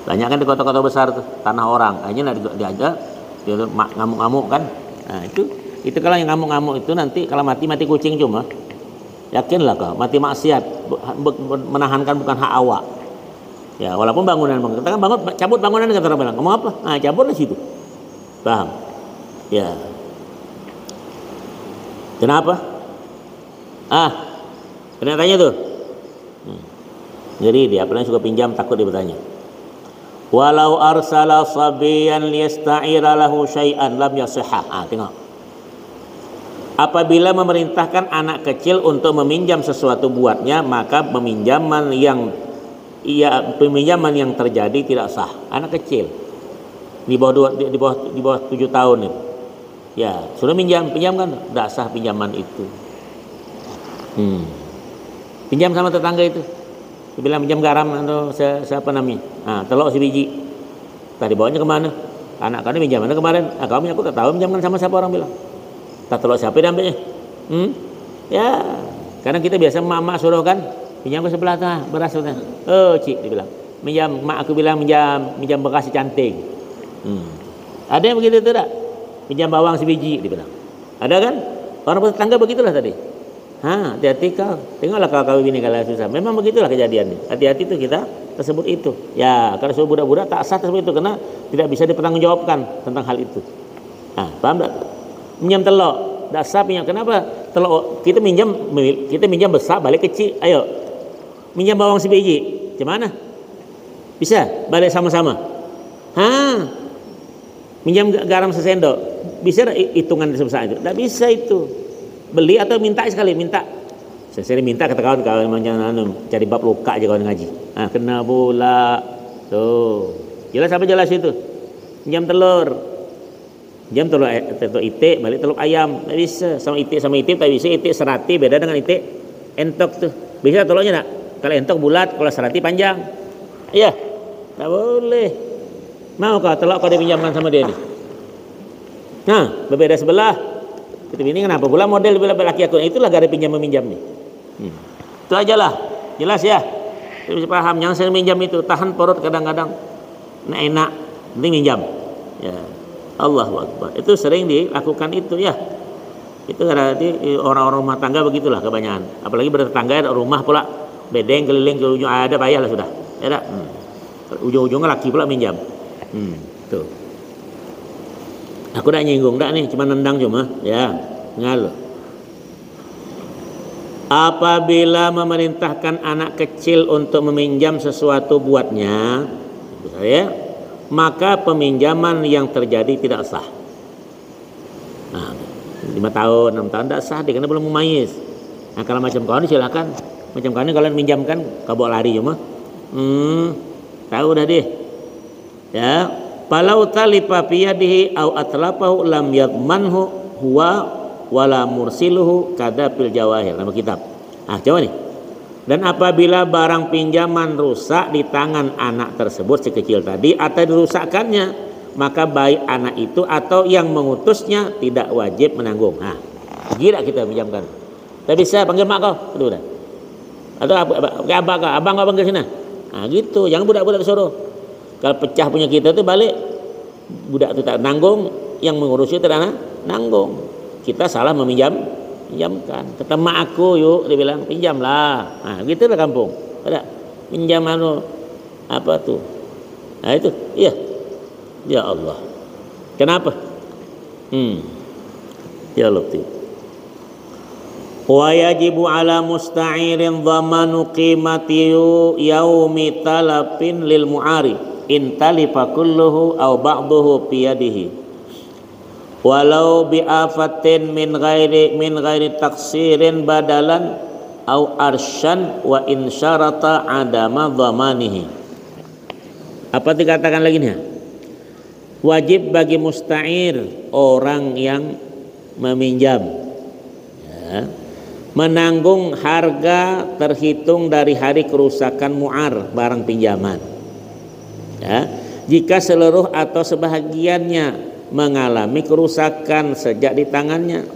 Banyak kan di kota-kota besar tuh tanah orang. Akhirnya diajak dia ngamuk-ngamuk kan. Nah, itu kalau yang ngamuk-ngamuk itu nanti kalau mati kucing cuma. Yakinlah kau mati maksiat, menahankan bukan hak awak. Ya, walaupun bangunan kita kan cabut bangunan kata orang bilang. Kamu apa? Cabut di situ. Paham? Ya. Kenapa? Tanya tuh. Jadi dia pernah suka pinjam takut dia bertanya. Walau arsala sabiyan liyasta'ira lahu syai'an lam yasihha. Tengok. Apabila memerintahkan anak kecil untuk meminjam sesuatu buatnya, maka peminjaman yang terjadi tidak sah. Anak kecil di bawah 7 tahun itu. Ya, sudah pinjam kan? Tidak sah pinjaman itu. Pinjam sama tetangga itu. Dia bilang pinjam garam atau siapa namanya? Telok sebiji. Tadi bawanya kemana? Anak kami pinjam mana kemarin? Kami aku tak tahu pinjamkan sama siapa, orang bilang. Tak telok siapa dia ambilnya? Ya, kadang kita biasa mak suruh kan pinjam ke sebelah tuh beras tuh. Cik dia bilang. Mak aku bilang pinjam beras cantik. Ada yang begitu tu tak? Pinjam bawang sebiji dia bilang. Ada kan? Orang tetangga begitulah tadi. Hati-hati kau. Tengoklah kau ini kalau susah. Memang begitulah kejadiannya. Hati-hati tuh kita tersebut itu. Ya, kalau suruh budak-budak tak sah tersebut itu karena tidak bisa dipertanggungjawabkan tentang hal itu. Paham tak? Minjam telok, tak sah pinjam. Kenapa? Telok kita minjam besar balik kecil. Ayo. Minjam bawang sebiji. Macam mana? Bisa balik sama-sama. Minjam garam sesendok. Bisa tak hitungan sebesar itu? Tak bisa itu. Beli atau minta sekali, minta. Saya minta kata kawan-kawan cari bab luka aja kawan ngaji. Kena bola. Tuh. Jelas apa jelas itu? Pinjam telur. Pinjam telur itik, balik telur ayam. Tak bisa. Sama itik tak bisa. Itik serati beda dengan itik entok tuh. Bisa telurnya tak? Kalau entok bulat, kalau serati panjang. Iya. Tak boleh. Mau kau telur kau dipinjamkan sama dia ni? Berbeda sebelah. Itu ini kenapa pula model laki aku? Itulah gara pinjam meminjam ni. Itu ajalah. Jelas ya. Kita bisa paham. Yang sering minjam itu tahan perut kadang-kadang enak, penting minjam. Ya. Allahu Akbar. Itu sering dilakukan itu ya. Itu berarti orang-orang rumah tangga begitulah kebanyakan. Apalagi bertetangga ada rumah pula bedeng keliling ke ujung ada bayar lah sudah. Ya tak? Ujung-ujungnya laki pula minjam. Tuh. Aku dah nyinggung dah nih, cuma nendang cuma, ya, ngalu. Apabila memerintahkan anak kecil untuk meminjam sesuatu buatnya, ya, maka peminjaman yang terjadi tidak sah. Nah, 5 tahun, 6 tahun tidak sah, dia karena belum memayis. Nah, kalau macam kawan silakan. Macam kawan kalian minjamkan, kau bawa lari cuma. Tahu dah dia. Ya, falau talifa biyadihi au atlafahu lam yadmanhu huwa wala mursiluhu kadapil jawahir. Nama kitab. Coba nih. Dan apabila barang pinjaman rusak di tangan anak tersebut si kecil tadi atau dirusakkannya, maka baik anak itu atau yang mengutusnya tidak wajib menanggung. Gila kita pinjamkan. Tak bisa panggil mak kau, betul dah. Atau abang kau panggil sini. Gitu, jangan budak-budak disuruh. Kalau pecah punya kita tu balik, budak tu tak nanggung, yang mengurus itu tak nanggung. Kita salah pinjamkan. Kata mak aku yuk, dia bilang pinjamlah. Gitu lah kampung. Ada pinjam apa tu? Itu, iya. Ya Allah. Kenapa? Ya Allah. Wa yajibu ala musta'irin dhamanu qimati yaumi talafin lil mu'ari in talifa kulluhu aw ba'duhu biyadihi walau bi afatin min ghairi taksirin badalan aw arsyan wa in syarata adama dhamanihi. Apa dikatakan lagi nih? Wajib bagi musta'ir, orang yang meminjam, ya, menanggung harga terhitung dari hari kerusakan mu'ar barang pinjaman, ya, jika seluruh atau sebahagiannya mengalami kerusakan sejak di tangannya.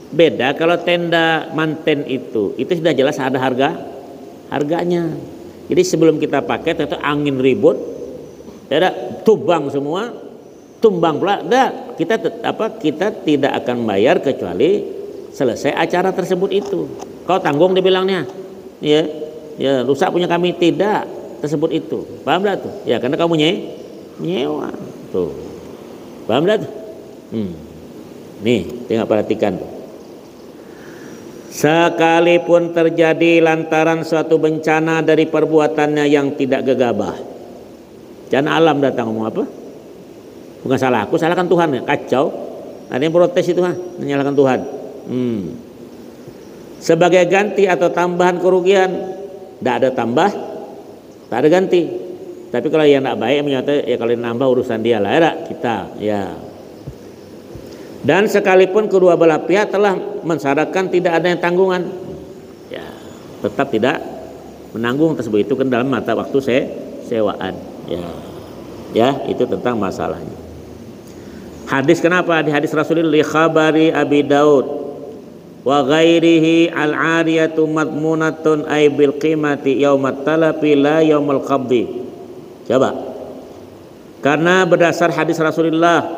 Beda kalau tenda manten itu sudah jelas ada harganya. Jadi sebelum kita pakai ternyata angin ribut, ada tumbang semua, tumbang pula, kita tidak akan bayar kecuali selesai acara tersebut itu. Kau tanggung dibilangnya, ya, rusak punya kami, tidak tersebut itu. Paham tak tuh? Ya, karena kamu nyewa tuh. Paham tak tuh? Nih, tengok perhatikan tuh. Sekalipun terjadi lantaran suatu bencana dari perbuatannya yang tidak gegabah. Bencana alam datang, ngomong apa? Bukan salah aku, salahkan Tuhan ya. Kacau. Ada yang protes itu, menyalahkan Tuhan. Sebagai ganti atau tambahan kerugian, tidak ada tambah, tak ada ganti. Tapi kalau yang tidak baik menyatakan, ya kalau nambah urusan dia lah, ya kita, ya. Dan sekalipun kedua belah pihak telah mensyaratkan tidak ada yang tanggungan, ya, tetap tidak menanggung tersebut. Itu kan dalam mata waktu sewaan, ya, itu tentang masalahnya. Hadis kenapa? Di hadis Rasulullah li khabari Abi Daud wa ghairihi al-ariyatu madmunatun ay bil qimati yaumat talafi la yaumul qabdi. Coba. Karena berdasar hadis Rasulullah,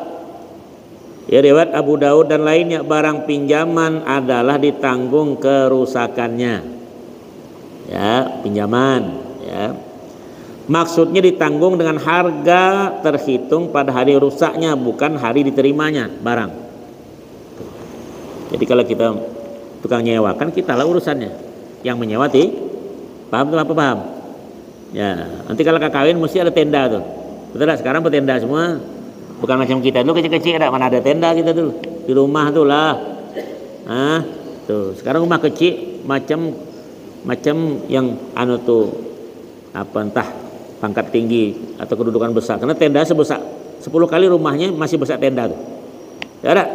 ya, riwayat Abu Daud dan lainnya, barang pinjaman adalah ditanggung kerusakannya. Ya, pinjaman, ya. Maksudnya ditanggung dengan harga terhitung pada hari rusaknya, bukan hari diterimanya barang. Jadi kalau kita tukang nyewakan, kita lah urusannya. Yang menyewati, paham tuh apa paham? Ya, nanti kalau kawin mesti ada tenda tuh. Betul lah, sekarang bertenda semua. Bukan macam kita dulu kecil-kecil, mana ada tenda kita dulu di rumah tuh lah. Tuh sekarang rumah kecil macam yang tuh apa entah pangkat tinggi atau kedudukan besar. Karena tenda sebesar 10 kali rumahnya masih besar tenda tuh. Ya ada.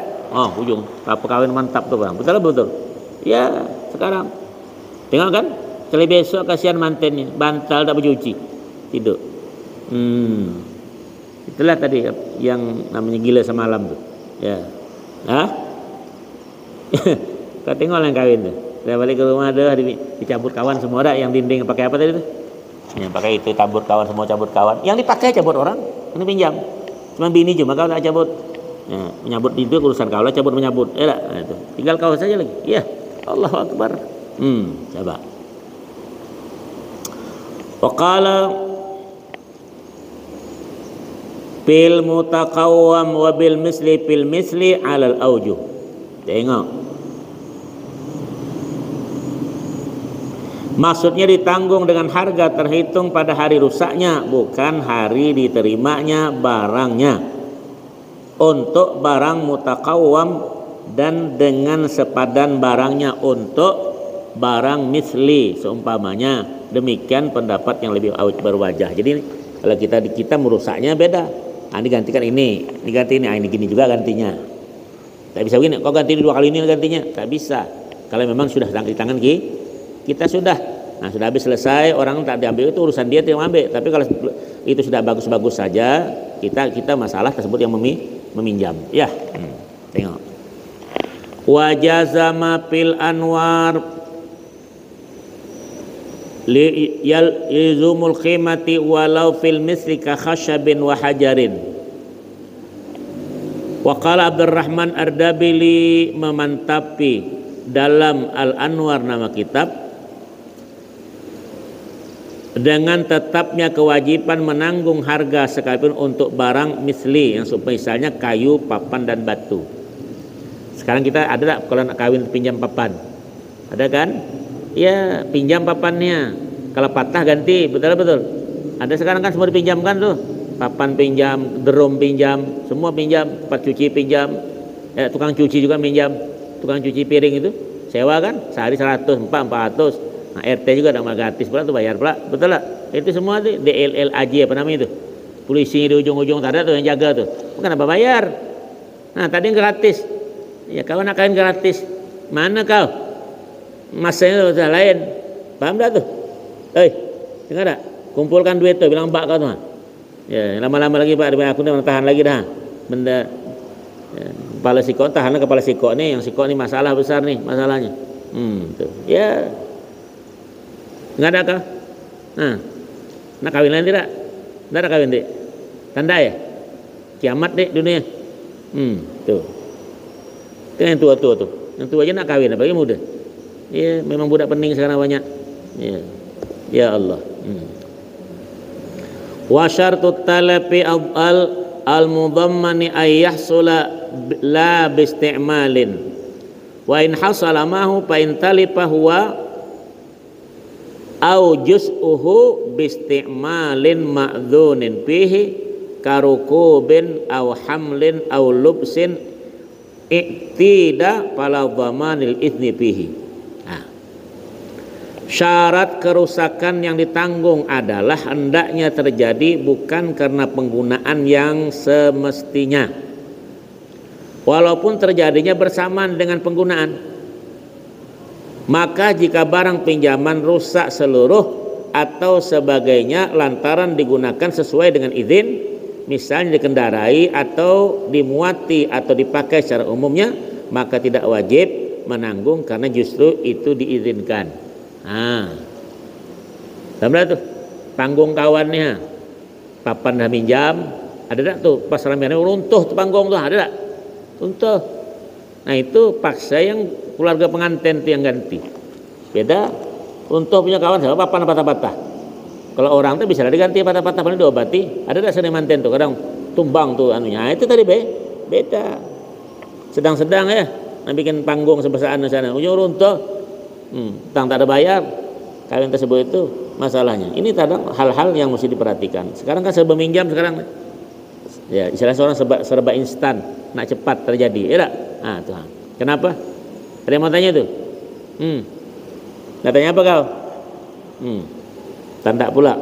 Ujung apa kawin mantap tuh bang. Betul. Ya sekarang tengok kan. Kali besok kasihan mantennya, bantal tak bercuci, tidur. Itulah tadi yang namanya gila semalam tuh. Ya. Kau tengok yang kawin tuh. Saya balik ke rumah ada dicabut kawan semua, ada yang dinding pakai apa tadi tuh? Yang pakai itu cabut kawan, semua cabut kawan. Yang dipakai cabut orang, ini pinjam. Cuma bini cuma kau tak cabut. Ya, menyabut itu urusan kau lah, cabut menyabut. Ya, itu. Tinggal kau saja lagi. Ya, Allahu Akbar. Coba. Waqala Bil mutaqawwam wa bil misli fil misli alal aujuh. Tengok. Maksudnya ditanggung dengan harga terhitung pada hari rusaknya, bukan hari diterimanya barangnya. Untuk barang mutaqawwam dan dengan sepadan barangnya untuk barang misli seumpamanya. Demikian pendapat yang lebih berwajah. Jadi kalau kita merusaknya beda. Nah, digantikan ini ganti ini, ini gini juga gantinya. Tak bisa begini, kok ganti 2 kali ini gantinya? Tak bisa. Kalau memang sudah di tangan kita sudah. Nah, sudah habis selesai, orang tak diambil itu urusan dia tidak ambil. Tapi kalau itu sudah bagus-bagus saja, kita masalah tersebut yang meminjam. Ya. Tengok. Wa jazama fil anwar li yalzumul khimati walau fil misli ka khashabin wa hajarin. Wa qala Abdurrahman Ardabili memantapi dalam Al-Anwar nama kitab dengan tetapnya kewajiban menanggung harga sekalipun untuk barang misli yang misalnya kayu, papan dan batu. Sekarang kita ada tak kalau nak kawin pinjam papan? Ada kan? Ya, pinjam papannya. Kalau patah ganti, betul. Ada sekarang kan semua dipinjamkan tuh. Papan pinjam, drum pinjam, semua pinjam, tempat cuci pinjam. Tukang cuci juga pinjam. Tukang cuci piring itu sewa kan? Sehari 100, 400. Nah, RT juga ada gratis pula tuh, bayar pula. Betul lah. Itu semua tuh DLLAJ apa namanya itu? Polisi di ujung-ujung tadi tuh yang jaga tuh. Bukan apa bayar. Nah, tadi yang gratis. Ya, kau nak kawin gratis. Mana kau? Masanya sudah lain. Paham tak tuh? Dengar tak? Kumpulkan duit tuh, bilang Pak kau tuh. Ya, lama-lama lagi Pak, aku nih tahan lagi dah. Benda ya, kepala sikok, tahanlah kepala sikok nih. Yang sikok nih masalah besar nih masalahnya. Tuh. Ya. Enggak ada kau? Nah, nak kawin lain tidak? Tidak ada kawin dek. Tanda ya? Kiamat dek dunia. Tuh. Itu yang tua-tua tuh. Yang tua aja nak kawin, apalagi muda. Ya, memang budak pening sekarang banyak. Ya, ya Allah. Wa syartut talafi al-mudammani ay yahsula la bisti'malin. Wa in hasala mahu fa in talifa huwa au juz'uhu bisti'malin ma'dzunin fihi karukubin au hamlin au lubsin iktida fala dhamanil izni fihi. Syarat kerusakan yang ditanggung adalah hendaknya terjadi bukan karena penggunaan yang semestinya, walaupun terjadinya bersamaan dengan penggunaan. Maka jika barang pinjaman rusak seluruh atau sebagainya lantaran digunakan sesuai dengan izin, misalnya dikendarai atau dimuati atau dipakai secara umumnya, maka tidak wajib menanggung karena justru itu diizinkan. Tambah tuh panggung kawannya, papan dah minjam, ada tak tuh pas ramiannya runtuh tuh panggung tuh, ada tak? Runtuh. Nah itu paksa yang keluarga pengantin tuh yang ganti. Beda runtuh punya kawan siapa papan patah-patah. Kalau orang tuh bisa diganti patah-patah, paling diobati. Ada tak seni manten tuh kadang tumbang tuh anunya. Nah, itu tadi beda. Sedang-sedang ya, nah bikin panggung sebesar sana, ujung runtuh. Tak ada bayar kawin tersebut itu masalahnya. Ini kadang hal-hal yang mesti diperhatikan. Sekarang kan serba minjam sekarang. Ya, istilahnya seorang serba instan, nak cepat terjadi. Ya tak? Tuhan. Kenapa? Ada yang mau tanya tuh? Tanya apa kau? Tanda pula.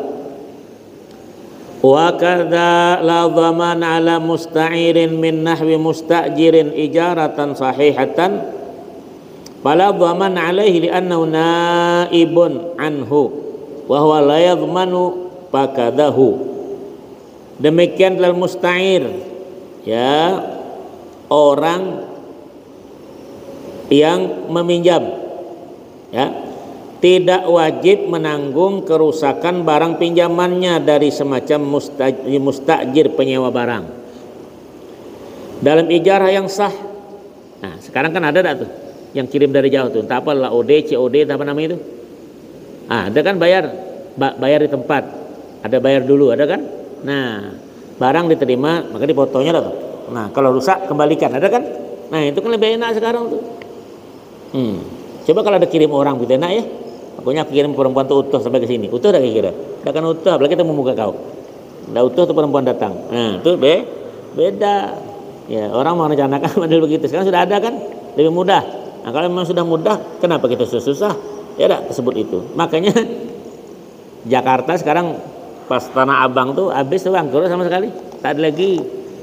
Wa kadza la dhaman ala musta'irin min nahwi mustajirin ijaratan sahihatan fala dhaman alaihi li'annahu naibun anhu wa huwa la yadhmanu fakadahu. Demikian dalam musta'ir, ya, orang yang meminjam, ya, tidak wajib menanggung kerusakan barang pinjamannya dari semacam mustajir penyewa barang dalam ijarah yang sah. Nah sekarang kan ada tak tuh yang kirim dari jauh tuh, entah apa LOD, COD, entah apa namanya itu. Ada kan bayar di tempat, ada bayar dulu, ada kan. Nah barang diterima maka difotonya lah tuh. Nah kalau rusak kembalikan, ada kan? Nah itu kan lebih enak sekarang tuh. Coba kalau ada kirim orang gitu enak ya. Pokoknya kirim perempuan tuh utuh sampai ke sini, utuh dah kira-kira. Dah kan utuh, apalagi kita membuka kau. Dah utuh tuh perempuan datang. Nah itu beda. Ya orang mau rencanakan model begitu. Sekarang sudah ada kan, lebih mudah. Nah kalau memang sudah mudah, kenapa kita susah? Ya dah tersebut itu. Makanya Jakarta sekarang pas Tanah Abang tuh habis tuh bangkrut sama sekali. Tak ada lagi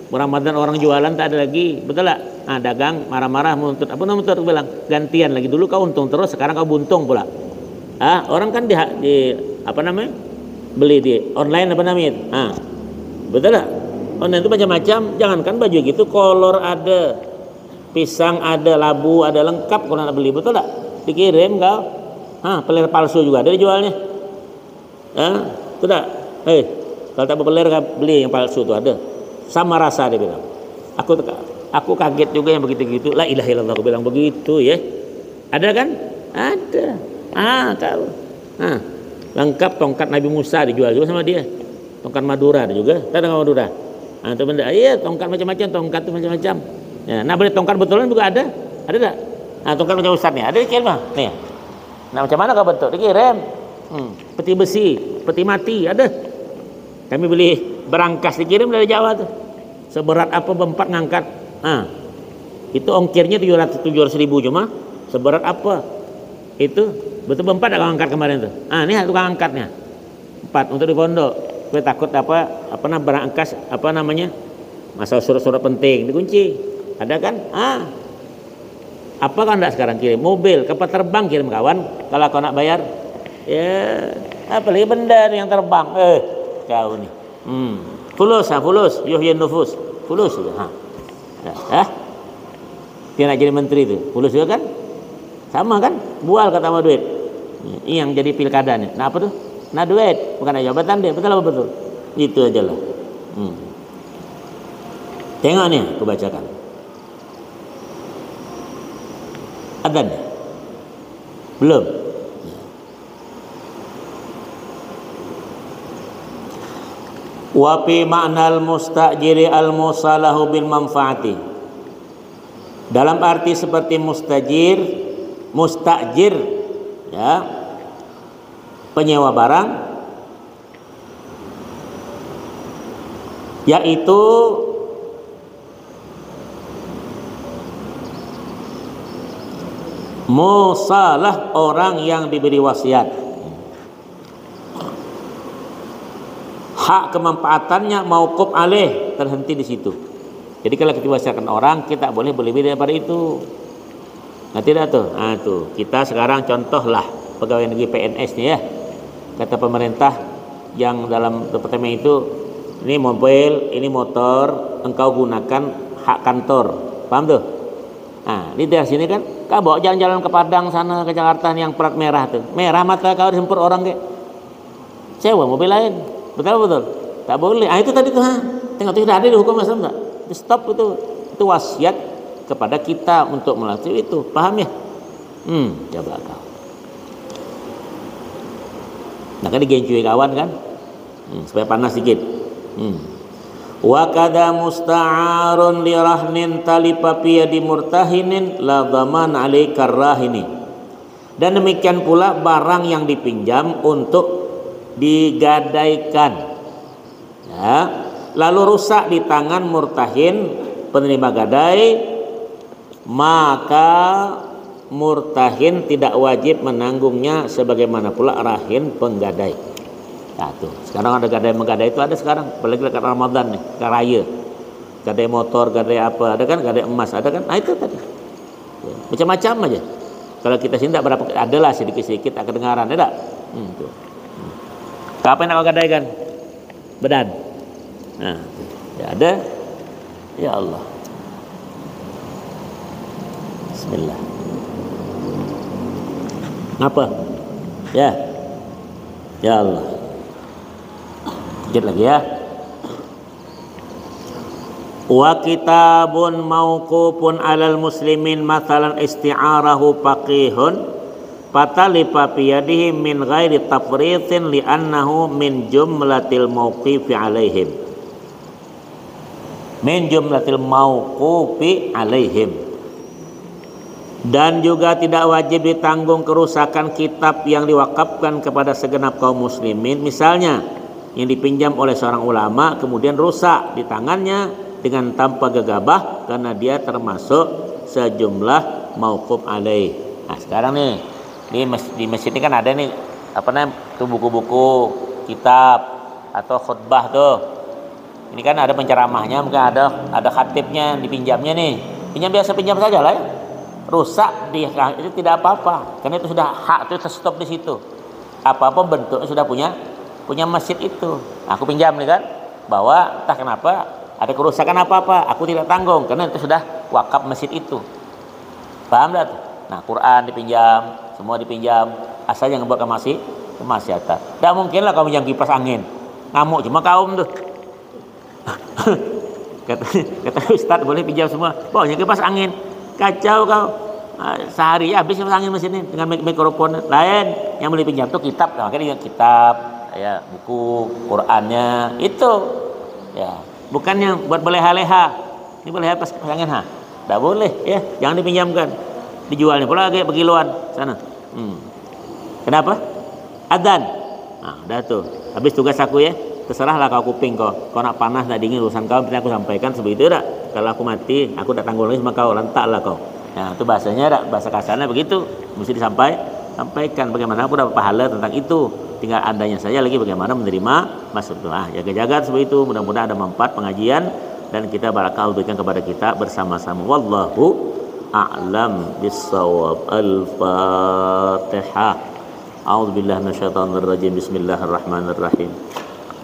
Ramadan orang jualan, tak ada lagi. Betul tak? Nah, dagang marah-marah menuntut. Apa nuntut bilang? Gantian lagi. Dulu kau untung terus, sekarang kau buntung pula. Orang kan di apa namanya? Beli di online apa namanya? Betul tak? Online itu macam-macam. Jangankan baju gitu, kolor ada, pisang ada, labu ada, lengkap kalau nak beli. Betul tak? Dikirim kau. Peler palsu juga ada dijualnya. Betul tak? Kalau tak berpeler beli yang palsu itu ada. Sama rasa dia bilang. Aku kaget juga yang begitu-gitu. La ilaha illallah, aku bilang begitu ya. Ada kan? Ada. Kau. Lengkap tongkat Nabi Musa dijual juga sama dia. Tongkat Madura ada juga. Tak ada Madura. Itu benda. Iya, tongkat macam-macam, tongkat itu macam-macam. Ya, nah beli tongkat betulan juga ada. Ada tak? Tongkat macam Ustaz nih. Ada dikirim mah. Nih. Nah macam mana kau bentuk? Dikirim. Peti besi, peti mati ada. Kami beli berangkas dikirim dari Jawa tuh. Seberat apa bempat ngangkat. Itu ongkirnya 700 ribu cuma. Seberat apa? Itu betul bempat agak ngangkat kemarin tuh. Ini tukang angkatnya. 4 untuk di pondok. Gue takut apa berangkas apa namanya? Masalah surat-surat penting dikunci. Ada kan? Apa kan enggak sekarang kirim mobil, kapal terbang kirim kawan kalau kau nak bayar. Ya, apalagi benda yang terbang. Kau nih. Fulus, yuhyin nufus. Fulus juga. Dia nak jadi menteri itu. Fulus juga kan? Sama kan? Bual kata sama duit. Yang jadi pilkada nih. Nah apa tuh? Nah duit, bukan ada jabatan dia. Betul apa betul? Itu aja lah. Tengok nih, aku bacakan. Adzan belum? Wa fi ma'nal mustajiri al-musalahu bil manfaati. Dalam arti seperti mustajir ya, penyewa barang, yaitu musalah orang yang diberi wasiat. Hak kemanfaatannya mauquf alaih, terhenti di situ. Jadi kalau kita wasiatkan orang, kita boleh lebih daripada itu. Nah tidak tuh. Tuh kita sekarang contohlah pegawai negeri PNS nih ya. Kata pemerintah yang dalam departemen itu, ini mobil, ini motor, engkau gunakan hak kantor. Paham tuh? Di daerah sini kan, kau bawa jalan-jalan ke Padang sana, ke Jakarta yang plat merah tuh. Merah mata kau disempur orang ke. Sewa mobil lain. Betul. Tak boleh. Itu tadi tuh. Tengok tidak ada di hukum Islam tak? Di stop itu. Itu wasiat kepada kita untuk melakukan itu. Paham ya? Coba kau. Nah kan digencui kawan kan? Supaya panas sedikit. Wa kada musta'arun li rahnin talipa piyadi murtahinin la dhaman alaika rahini. Dan demikian pula barang yang dipinjam untuk digadaikan ya, lalu rusak di tangan murtahin penerima gadai, maka murtahin tidak wajib menanggungnya sebagaimana pula rahin penggadai. Tuh, sekarang ada gadai menggadai itu ada sekarang, apalagi dekat Ramadan nih, dekat raya. Gadai motor, gadai apa, ada kan, gadai emas, ada kan. Itu tadi. Ya, macam-macam aja. Kalau kita sini tidak berapa, adalah sedikit-sedikit tak kedengaran, ada. Tuh. Kapan nak kau gadaikan? Bedan. Ya ada. Ya Allah. Bismillah. Apa? Ya. Ya Allah. Sedikit lagi ya. Wa kitabun mauqufun alal muslimin mathalan isti'arahu faqihun fatalifa biyadihi min ghairi tafritin li'annahu min jumlatil mauqifi alaihim. min jumlatil mauqufi alaihim. Dan juga tidak wajib ditanggung kerusakan kitab yang diwakafkan kepada segenap kaum muslimin. Misalnya yang dipinjam oleh seorang ulama kemudian rusak di tangannya dengan tanpa gegabah karena dia termasuk sejumlah mauquf alaih. Nah sekarang nih di masjid ini kan ada nih apa namanya tuh buku-buku kitab atau khutbah tuh. Ini kan ada penceramahnya, mungkin ada khatibnya dipinjamnya nih. Pinjam saja lah ya. Rusak itu tidak apa-apa karena itu sudah hak, itu stop di situ. Apa-apa bentuknya sudah punya masjid itu. Aku pinjam nih kan, bahwa entah kenapa ada kerusakan apa-apa, aku tidak tanggung karena itu sudah wakaf masjid itu. Paham dah? Nah, Quran dipinjam, semua dipinjam, asal jangan buat kemaksiatan. Tidak mungkin lah kamu yang kipas angin, ngamuk cuma kaum tuh. kata Ustaz boleh pinjam semua, pokoknya kipas angin. Kacau kau, sehari habis kipas angin mesin ini dengan mikrofon lain. Yang boleh pinjam tuh kitab, nah, makanya kitab, ya buku Qurannya itu, ya bukan yang buat beleha-leha. Ini beleha pas angin ha, tidak boleh ya, jangan dipinjamkan, dijualnya pula kayak begiluan sana. Kenapa? Adzan, nah udah tuh, habis tugas aku ya. Terserahlah kau kuping kau nak panas nak dingin urusan kau, penting aku sampaikan sebegitu dah. Kalau aku mati, aku tak tanggung lagi sama kau, lantaklah kau. Nah itu bahasanya dah, bahasa kasarnya begitu, mesti sampaikan bagaimana aku dapat pahala tentang itu. Tinggal andanya saja lagi bagaimana menerima maksud doa. Jaga-jaga seperti itu, mudah-mudahan ada manfaat pengajian dan kita barakah berikan kepada kita bersama-sama. Wallahu a'lam bissawab. Al-Fatihah. A'udzubillahi minasyaitonir rajim. Bismillahirrahmanirrahim.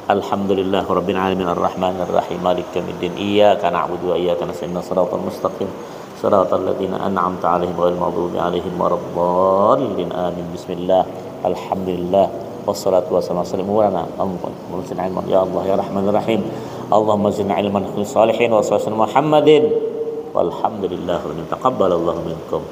Alhamdulillah rabbil alamin arrahmanir rahim maliki yaumiddin iyyaka na'budu wa iyyaka nasta'in shiratal mustaqim shiratal ladzina an'amta 'alaihim ghairil maghdubi 'alaihim waladdallin amin. Bismillah alhamdulillah wassalatu wassalamu ala Muhammadin ya Allah ya Rahmanir Rahim. Allahumma zidna ilman salihin wa sallallahu Muhammadin walhamdulillah wa taqabbalallahu minkum.